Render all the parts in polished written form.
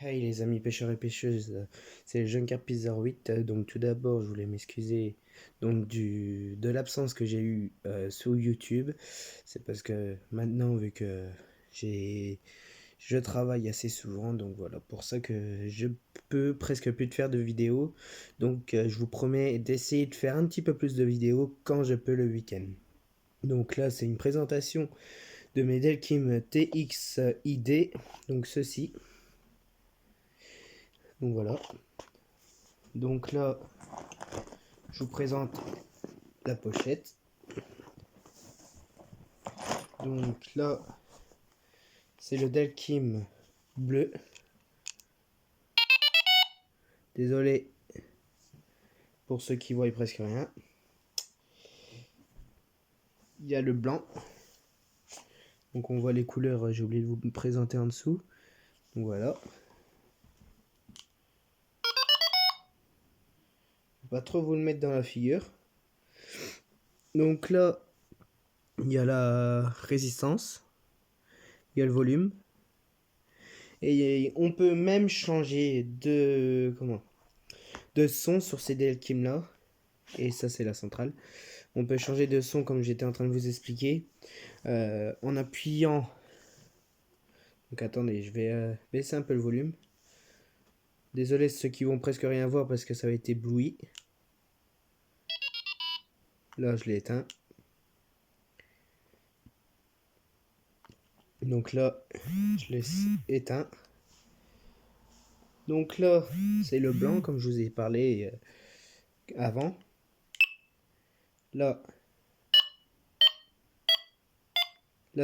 Hey les amis pêcheurs et pêcheuses, c'est le jeune Carpizar 8. Donc tout d'abord, je voulais m'excuser de l'absence que j'ai eue sur YouTube. C'est parce que maintenant, vu que j'ai je travaille assez souvent, donc voilà, pour ça que je peux presque plus de faire de vidéos. Donc je vous promets d'essayer de faire un petit peu plus de vidéos quand je peux le week-end. Donc là, c'est une présentation de mes Delkim TX-ID, donc ceci. Donc voilà. Donc là, je vous présente la pochette. Donc là, c'est le Delkim bleu. Désolé pour ceux qui voient presque rien. Il y a le blanc. Donc on voit les couleurs, j'ai oublié de vous présenter en dessous. Donc voilà. Je vais pas trop vous le mettre dans la figure. Donc là, il y a la résistance. Il y a le volume. Et on peut même changer de son sur ces Delkim là. Et ça, c'est la centrale. On peut changer de son comme j'étais en train de vous expliquer en appuyant. Donc attendez, je vais baisser un peu le volume. Désolé ceux qui vont presque rien voir parce que ça va être ébloui. Là, je l'ai éteint. Donc là, je laisse éteint. Donc là, c'est le blanc comme je vous ai parlé avant. Là,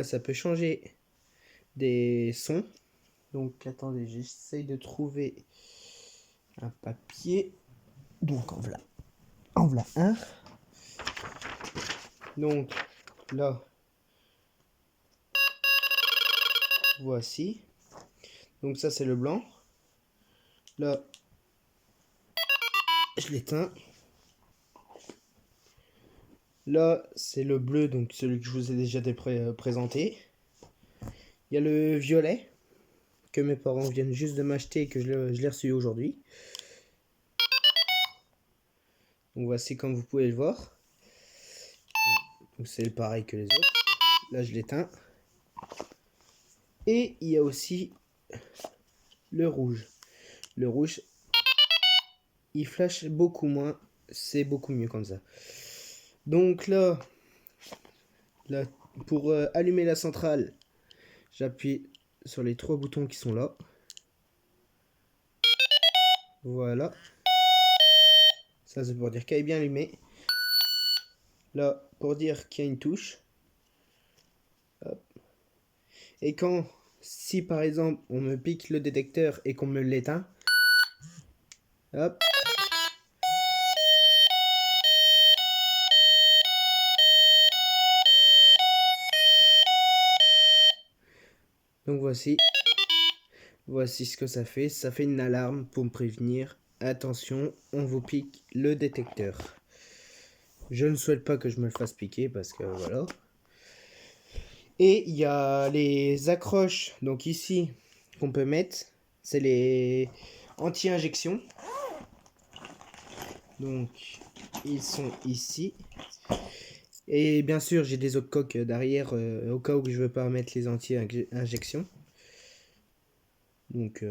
ça peut changer des sons. Donc attendez, j'essaye de trouver un papier. Donc en voilà un. Donc là, voici. Donc ça c'est le blanc. Là, je l'éteins. Là, c'est le bleu, donc celui que je vous ai déjà présenté. Il y a le violet, que mes parents viennent juste de m'acheter et que je l'ai reçu aujourd'hui. Donc voici comme vous pouvez le voir. Donc c'est pareil que les autres. Là, je l'éteins. Et il y a aussi le rouge. Le rouge, il flash beaucoup moins. C'est beaucoup mieux comme ça. Donc là pour allumer la centrale, j'appuie sur les trois boutons qui sont là. Voilà. Ça, c'est pour dire qu'elle est bien allumée. Là, pour dire qu'il y a une touche. Hop. Et si par exemple, on me pique le détecteur et qu'on me l'éteint, hop. Donc voici ce que ça fait. Ça fait une alarme pour me prévenir. Attention, on vous pique le détecteur. Je ne souhaite pas que je me le fasse piquer parce que voilà. Et il y a les accroches, donc ici, qu'on peut mettre. C'est les anti-injections. Donc, ils sont ici. Et bien sûr, j'ai des autres coques derrière au cas où je veux pas mettre les anti-injections. Donc,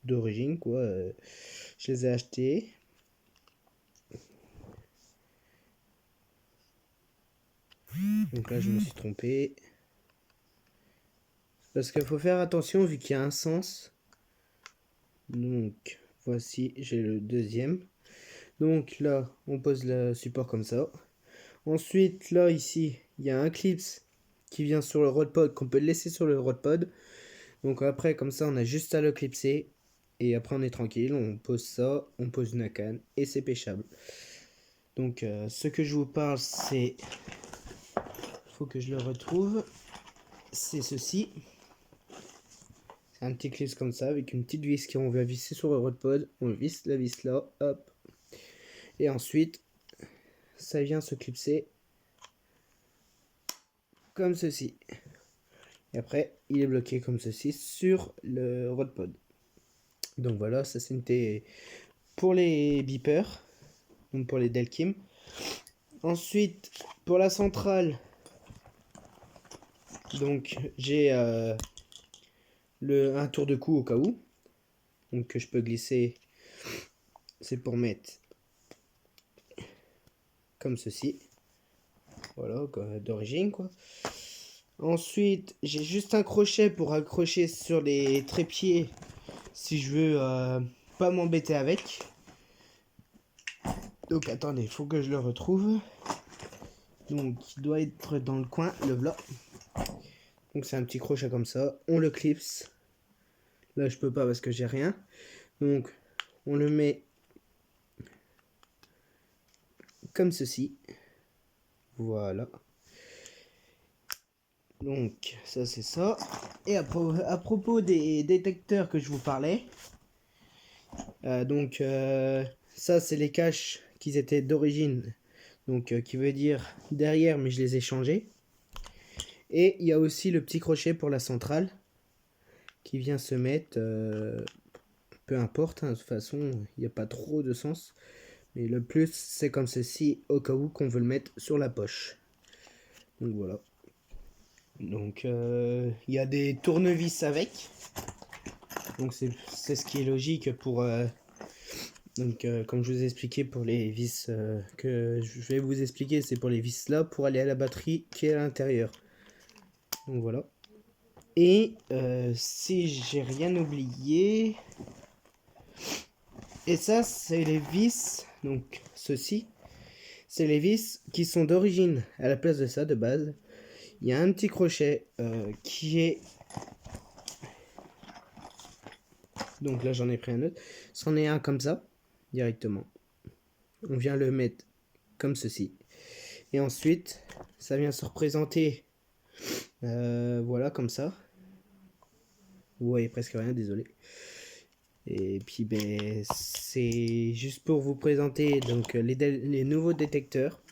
d'origine, quoi. Je les ai achetés. Donc là, je me suis trompé. Parce qu'il faut faire attention vu qu'il y a un sens. Donc, voici, j'ai le deuxième. Donc là, on pose le support comme ça. Ensuite, là, ici, il y a un clip qui vient sur le rodpod, qu'on peut laisser sur le rodpod. Donc après, comme ça, on a juste à le clipser. Et après, on est tranquille. On pose ça, on pose une canne et c'est pêchable. Donc, ce que je vous parle, c'est... Faut que je le retrouve. C'est ceci. C'est un petit clip comme ça, avec une petite vis qu'on va visser sur le rodpod. On visse la vis là, hop. Et ensuite, ça vient se clipser comme ceci. Et après, il est bloqué comme ceci sur le RODPod. Donc voilà, ça c'était pour les beepers, donc pour les Delkim. Ensuite, pour la centrale, donc j'ai un tour de cou au cas où, donc que je peux glisser. C'est pour mettre comme ceci, voilà, d'origine quoi. Ensuite, j'ai juste un crochet pour accrocher sur les trépieds si je veux pas m'embêter avec. Donc attendez, il faut que je le retrouve. Donc il doit être dans le coin, le voilà. Donc c'est un petit crochet comme ça, on le clipse. Là je peux pas parce que j'ai rien. Donc on le met comme ceci. Voilà. Donc ça c'est ça. Et à propos des détecteurs que je vous parlais, ça c'est les caches qui étaient d'origine, donc qui veut dire derrière, mais je les ai changés. Et il y a aussi le petit crochet pour la centrale qui vient se mettre, peu importe, hein, de toute façon il n'y a pas trop de sens, mais le plus c'est comme ceci au cas où qu'on veut le mettre sur la poche. Donc voilà. Donc il y a des tournevis avec, donc c'est ce qui est logique pour comme je vous ai expliqué pour les vis que je vais vous expliquer, c'est pour les vis là pour aller à la batterie qui est à l'intérieur. Donc voilà. Et si j'ai rien oublié, et ça c'est les vis, donc ceci, c'est les vis qui sont d'origine. À la place de ça, de base, il y a un petit crochet qui est... Donc là j'en ai pris un autre. C'en est un comme ça, directement. On vient le mettre comme ceci. Et ensuite, ça vient se représenter, voilà, comme ça. Vous voyez presque rien, désolé. Et puis, ben, c'est juste pour vous présenter donc les nouveaux détecteurs.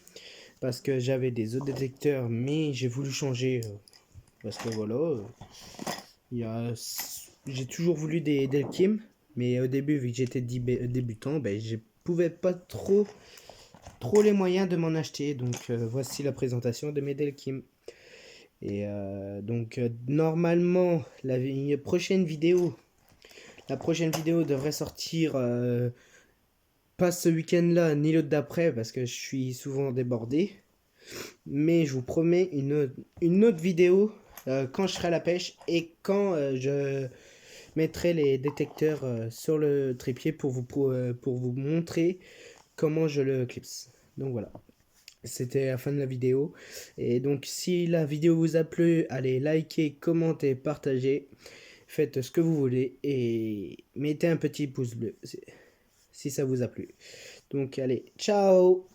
Parce que j'avais des autres détecteurs, mais j'ai voulu changer. Parce que voilà, j'ai toujours voulu des Delkim. Mais au début, vu que j'étais débutant, ben, je pouvais pas trop les moyens de m'en acheter. Donc voici la présentation de mes Delkim. Et normalement la prochaine vidéo devrait sortir pas ce week-end là ni l'autre d'après parce que je suis souvent débordé, mais je vous promets une autre vidéo quand je serai à la pêche et quand je mettrai les détecteurs sur le trépied pour vous montrer comment je le clipse. Donc voilà, c'était la fin de la vidéo. Et donc si la vidéo vous a plu, allez liker, commenter, partager. Faites ce que vous voulez et mettez un petit pouce bleu si ça vous a plu. Donc allez, ciao!